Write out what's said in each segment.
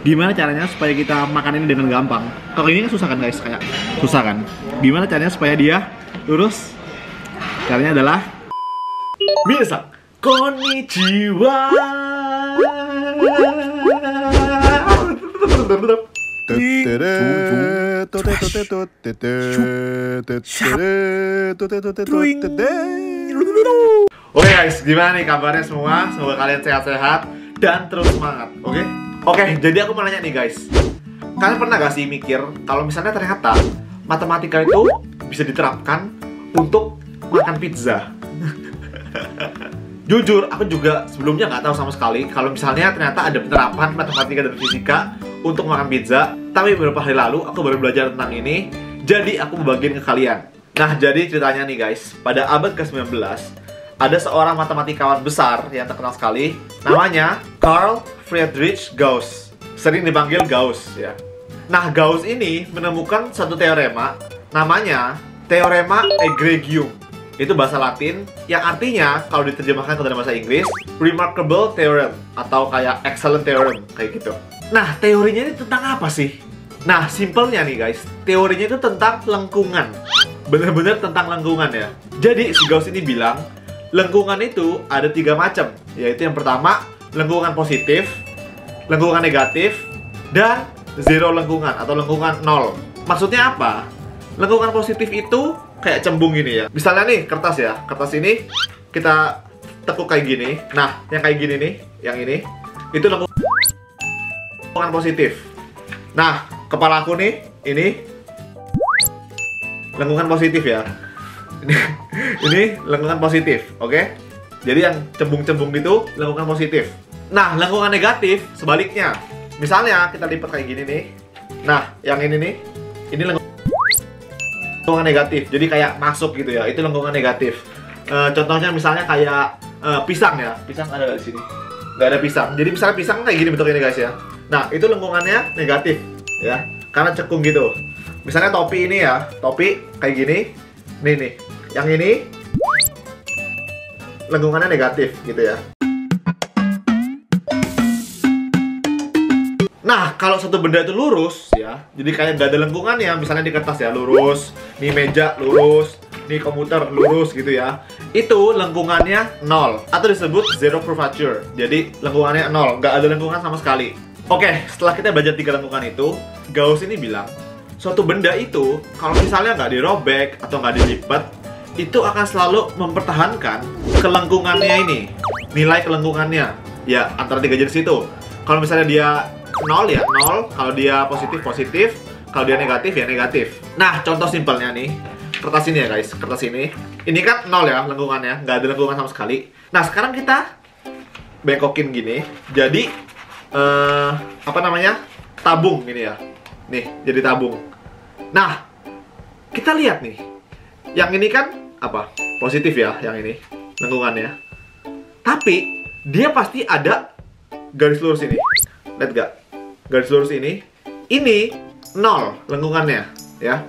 Gimana caranya supaya kita makan ini dengan gampang? Kalau ini kan susah kan guys, kayak susah kan? Gimana caranya supaya dia lurus? Caranya adalah Minasan, konnichiwa. Oke guys, gimana nih kabarnya semua? Semoga kalian sehat-sehat dan terus semangat, oke? Oke, jadi aku mau nanya nih guys. Kalian pernah gak sih mikir kalau misalnya ternyata matematika itu bisa diterapkan untuk makan pizza? Jujur, aku juga sebelumnya nggak tahu sama sekali kalau misalnya ternyata ada penerapan matematika dan fisika untuk makan pizza. Tapi beberapa hari lalu aku baru belajar tentang ini, jadi aku membagiin ke kalian. Nah, jadi ceritanya nih guys, pada abad ke-19 ada seorang matematikawan besar yang terkenal sekali, namanya Carl Friedrich Gauss, sering dipanggil Gauss ya. Nah, Gauss ini menemukan satu teorema namanya teorema egregium. Itu bahasa Latin yang artinya kalau diterjemahkan ke dalam bahasa Inggris remarkable theorem atau kayak excellent theorem kayak gitu. Nah, teorinya ini tentang apa sih? Nah, simpelnya nih guys, teorinya itu tentang lengkungan. Bener-bener tentang lengkungan ya. Jadi si Gauss ini bilang lengkungan itu ada 3 macam, yaitu yang pertama lengkungan positif, lengkungan negatif, dan zero lengkungan atau lengkungan 0. Maksudnya apa? Lengkungan positif itu kayak cembung gini ya. Misalnya nih kertas ya, kertas ini kita tekuk kayak gini. Nah, yang kayak gini nih, yang ini itu lengkungan positif. Nah, kepala aku nih, ini lengkungan positif ya. Ini lengkungan positif, oke? Jadi yang cembung-cembung gitu lengkungan positif. Nah, lengkungan negatif sebaliknya. Misalnya kita lipat kayak gini nih. Nah, yang ini nih, ini lengkungan negatif. Jadi kayak masuk gitu ya. Itu lengkungan negatif. Contohnya misalnya kayak pisang ya. Pisang ada nggak di sini? Nggak ada pisang. Jadi misalnya pisang kayak gini bentuknya guys ya. Nah, itu lengkungannya negatif ya. Karena cekung gitu. Misalnya topi ini ya, topi kayak gini. Nih, yang ini lengkungannya negatif gitu ya. Nah, kalau satu benda itu lurus ya, jadi kayak nggak ada lengkungannya, misalnya di kertas ya lurus, nih meja lurus, nih komputer lurus gitu ya. Itu lengkungannya 0 atau disebut zero curvature. Jadi lengkungannya 0, nggak ada lengkungan sama sekali. Oke, setelah kita belajar 3 lengkungan itu, Gauss ini bilang suatu benda itu kalau misalnya nggak dirobek atau nggak dilipat, itu akan selalu mempertahankan kelengkungannya ini, nilai kelengkungannya ya antara 3 jenis itu. Kalau misalnya dia 0 ya 0, kalau dia positif positif, kalau dia negatif ya negatif. Nah, contoh simpelnya nih, kertas ini ya guys, kertas ini kan 0 ya lengkungannya, nggak ada lengkungan sama sekali. Nah, sekarang kita bengkokin gini, jadi apa namanya, tabung gini ya. Nih, jadi tabung. Nah, kita lihat nih. Yang ini kan apa? Positif ya, yang ini lengkungannya. Tapi dia pasti ada garis lurus ini. Lihat gak? Garis lurus ini 0 lengkungannya ya.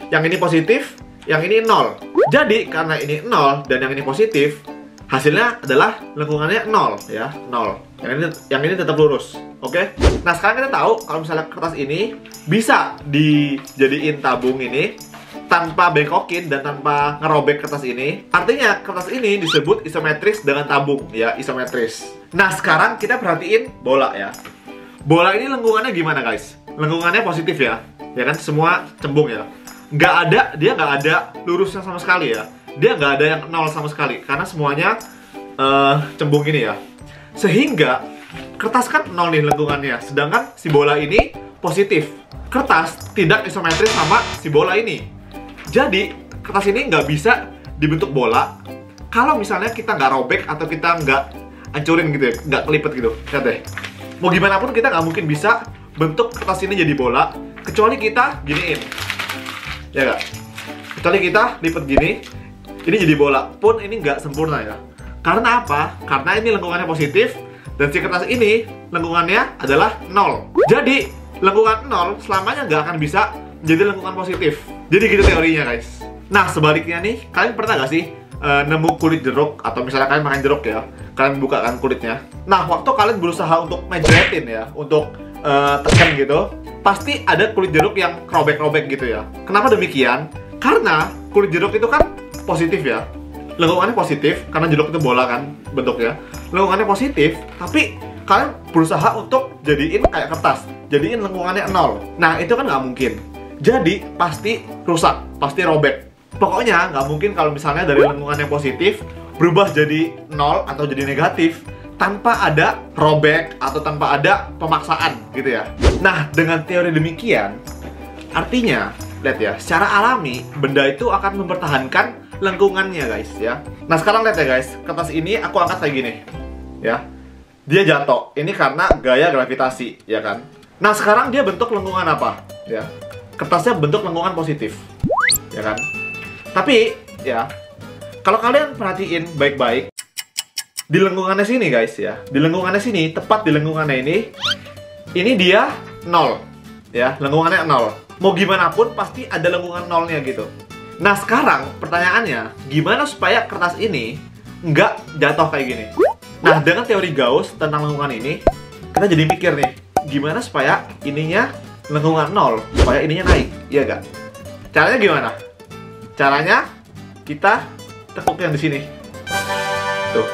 Yang ini positif, yang ini 0. Jadi karena ini 0 dan yang ini positif, hasilnya adalah lengkungannya 0 ya, 0. Yang ini tetap lurus. Oke? Nah, sekarang kita tahu kalau misalnya kertas ini bisa dijadiin tabung ini tanpa bengkokin dan tanpa ngerobek kertas ini. Artinya kertas ini disebut isometris dengan tabung ya, isometris. Nah, sekarang kita perhatiin bola ya. Bola ini lengkungannya gimana guys? Lengkungannya positif ya. Ya kan, semua cembung ya. Dia nggak ada lurusnya sama sekali ya. Dia nggak ada yang 0 sama sekali karena semuanya cembung ini ya. Sehingga kertas kan 0 nih lengkungannya, sedangkan si bola ini positif. Kertas tidak isometris sama si bola ini. Jadi kertas ini nggak bisa dibentuk bola kalau misalnya kita nggak robek atau kita nggak hancurin gitu ya, nggak kelipet gitu. Lihat deh, mau gimana pun kita nggak mungkin bisa bentuk kertas ini jadi bola kecuali kita giniin, ya nggak? Kecuali kita lipet gini, ini jadi bola. Pun ini nggak sempurna ya. Karena apa? Karena ini lengkungannya positif dan si kertas ini lengkungannya adalah 0. Jadi lengkungan 0 selamanya nggak akan bisa menjadi lengkungan positif. Jadi gitu teorinya guys. Nah, sebaliknya nih, kalian pernah nggak sih nemu kulit jeruk? Atau misalnya kalian makan jeruk ya, kalian buka kan kulitnya. Nah, waktu kalian berusaha untuk menjeletin ya, untuk tekan gitu, pasti ada kulit jeruk yang robek-robek gitu ya. Kenapa demikian? Karena kulit jeruk itu kan positif ya. Lengkungannya positif, karena jeruk itu bola kan bentuknya. Lengkungannya positif, tapi kalian berusaha untuk jadiin kayak kertas, jadiin lengkungannya 0. Nah, itu kan nggak mungkin. Jadi, pasti rusak, pasti robek. Pokoknya nggak mungkin kalau misalnya dari lengkungan yang positif berubah jadi 0 atau jadi negatif tanpa ada robek atau tanpa ada pemaksaan gitu ya. Nah, dengan teori demikian, artinya, lihat ya, secara alami benda itu akan mempertahankan lengkungannya guys ya. Nah, sekarang lihat ya guys, kertas ini aku angkat kayak gini ya. Dia jatuh, ini karena gaya gravitasi ya kan. Nah, sekarang dia bentuk lengkungan apa ya? Kertasnya bentuk lengkungan positif ya kan. Tapi ya, kalau kalian perhatiin baik-baik di lengkungannya sini guys ya, di lengkungannya sini, tepat di lengkungannya ini dia 0 ya, lengkungannya 0. Mau gimana pun pasti ada lengkungan 0-nya gitu. Nah, sekarang pertanyaannya, gimana supaya kertas ini nggak jatuh kayak gini? Nah, dengan teori Gauss tentang lengkungan ini, kita jadi mikir nih, gimana supaya ininya lengkungan 0, supaya ininya naik, iya nggak? Caranya gimana? Caranya, kita tekuk yang di sini. Tuh.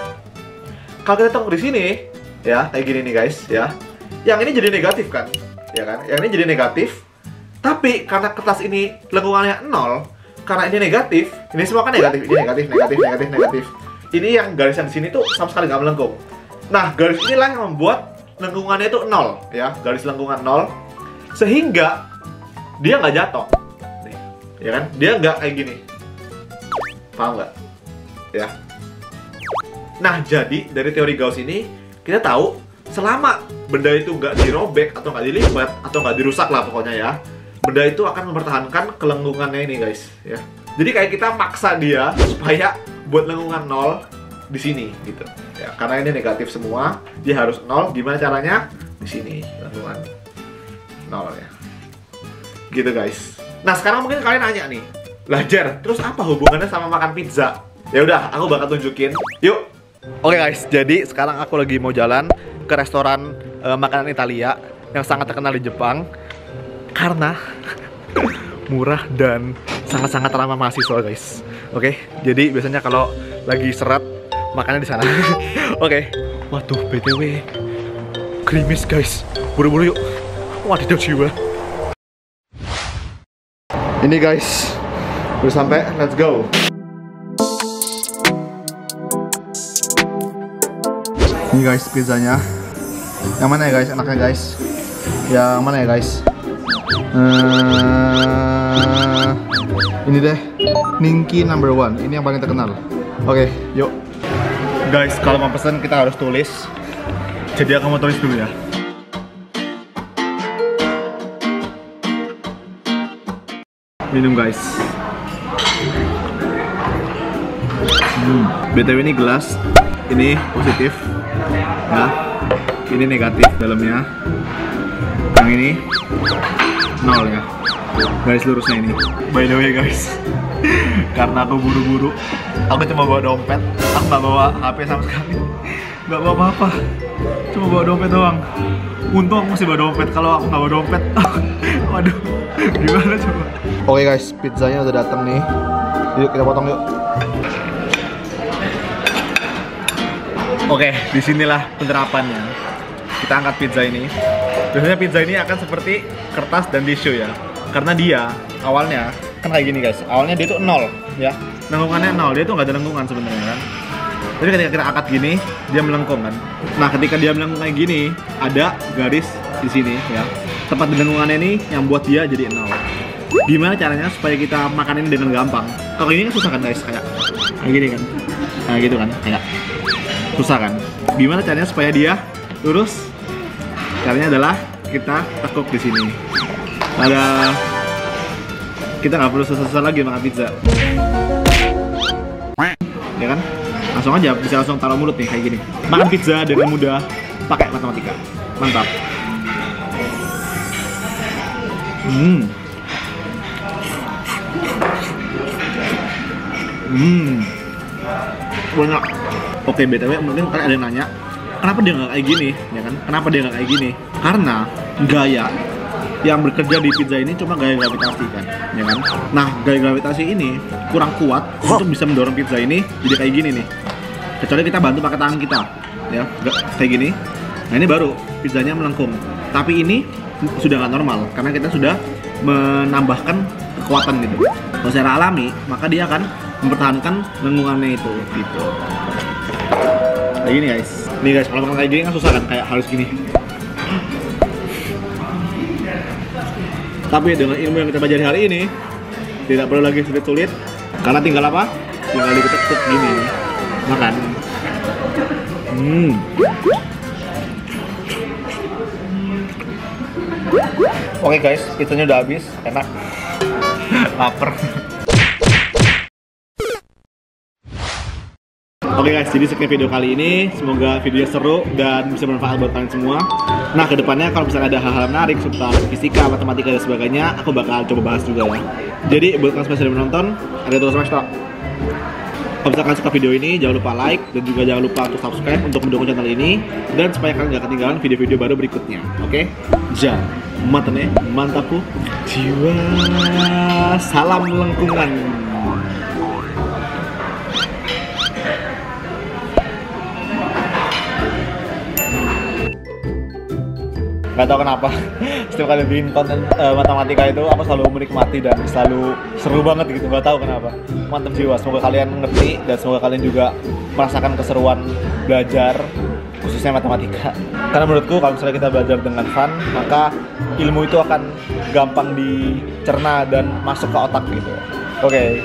Kalau kita tekuk di sini, ya, kayak gini nih guys, ya. Yang ini jadi negatif kan? Ya kan? Yang ini jadi negatif. Tapi, karena kertas ini lengkungannya 0, karena ini negatif, ini semua kan negatif, ini negatif, negatif, negatif, negatif. Ini yang garisan di sini tuh sama sekali nggak melengkung. Nah, garis inilah yang membuat lengkungannya itu 0, ya, garis lengkungan 0, sehingga dia nggak jatuh, nih, ya kan? Dia nggak kayak gini, paham nggak? Ya. Nah, jadi dari teori Gauss ini kita tahu selama benda itu nggak dirobek atau nggak dilipat atau nggak dirusak lah pokoknya ya, benda itu akan mempertahankan kelengkungannya ini guys ya. Jadi kayak kita maksa dia supaya buat lengkungan 0 di sini gitu ya, karena ini negatif semua, dia harus 0. Gimana caranya? Di sini lengkungan 0 ya, gitu guys. Nah, sekarang mungkin kalian nanya nih, lah Jer, terus apa hubungannya sama makan pizza? Ya udah, aku bakal tunjukin. Yuk. Oke guys, jadi sekarang aku lagi mau jalan ke restoran makanan Italia yang sangat terkenal di Jepang karena murah dan sangat-sangat ramah mahasiswa guys. Oke, jadi biasanya kalau lagi seret makannya di sana. Oke. Waduh, BTW krimis guys. Buru-buru yuk. Waduh jiwa. Ini guys, udah sampai, let's go. Ini guys pizzanya. Yang mana ya guys? Enaknya guys. Yang mana ya guys? Ini deh, Ninki No. 1. Ini yang paling terkenal. Oke, yuk. Guys, kalau mau pesan kita harus tulis. Jadi aku mau tulis dulu ya. Minum guys. BTW ini gelas, ini positif ya, ini negatif dalamnya, yang ini 0 ya, garis lurusnya ini. By the way guys, karena aku buru-buru, aku cuma bawa dompet, aku nggak bawa HP sama sekali, nggak bawa apa-apa, cuma bawa dompet doang. Untung aku masih bawa dompet, kalau aku nggak bawa dompet, waduh, gimana coba? Oke guys, pizzanya udah datang nih, yuk kita potong yuk. Oke, disinilah penerapannya. Kita angkat pizza ini. Biasanya pizza ini akan seperti kertas dan tisu ya. Karena dia awalnya kan kayak gini guys. Awalnya dia itu 0 ya. Lengkungannya 0, dia tuh nggak ada lengkungan sebenarnya kan. Tapi ketika kita angkat gini, dia melengkung kan. Nah, ketika dia melengkung kayak gini, ada garis di sini ya. Tepat di lengkungannya ini yang buat dia jadi 0. Gimana caranya supaya kita makan ini dengan gampang? Kalau ini kan susah kan guys, kayak gini kan. Kayak gitu kan, kayak susah kan? Gimana caranya supaya dia lurus? Caranya adalah kita tekuk di sini. Ada, kita nggak perlu susah-susah lagi makan pizza, ya kan? Langsung aja bisa langsung taruh mulut nih kayak gini. Makan pizza dengan mudah pakai matematika. Mantap. Banyak. Oke, BTW mungkin kalian ada yang nanya, kenapa dia nggak kayak gini, ya kan? Kenapa dia nggak kayak gini? Karena gaya yang bekerja di pizza ini cuma gaya gravitasi kan, ya kan? Nah, gaya gravitasi ini kurang kuat untuk bisa mendorong pizza ini jadi kayak gini nih. Kecuali kita bantu pakai tangan kita, ya, kayak gini. Nah ini baru pizzanya melengkung. Tapi ini sudah nggak normal karena kita sudah menambahkan kekuatan gitu. Kalau secara alami, maka dia akan mempertahankan lengkungannya itu, gitu. Kayak gini guys. Nih guys, kalau makan kayak gini kan susah kan, kayak harus gini. Tapi dengan ilmu yang kita pelajari hari ini, tidak perlu lagi sulit-sulit, karena tinggal apa? Tinggal diketuk gini, makan. Oke guys, pizzanya udah habis, enak. Lapar. Oke guys, jadi sekian video kali ini. Semoga videonya seru dan bisa bermanfaat buat kalian semua. Nah, kedepannya kalau misalnya ada hal-hal menarik seputar fisika, matematika dan sebagainya, aku bakal coba bahas juga ya. Jadi buat kalian semua yang sudah menonton, ada terus mas tak. Kalau misalkan kalian suka video ini, jangan lupa like dan juga jangan lupa untuk subscribe untuk mendukung channel ini dan supaya kalian gak ketinggalan video-video baru berikutnya. Oke? Mantapku jiwa. Salam lengkungan. Gak tau kenapa setiap kali bikin konten matematika itu aku selalu menikmati dan selalu seru banget gitu, gak tahu kenapa. Mantap jiwa, semoga kalian ngerti dan semoga kalian juga merasakan keseruan belajar khususnya matematika. Karena menurutku kalau misalnya kita belajar dengan fun, maka ilmu itu akan gampang dicerna dan masuk ke otak gitu. Oke.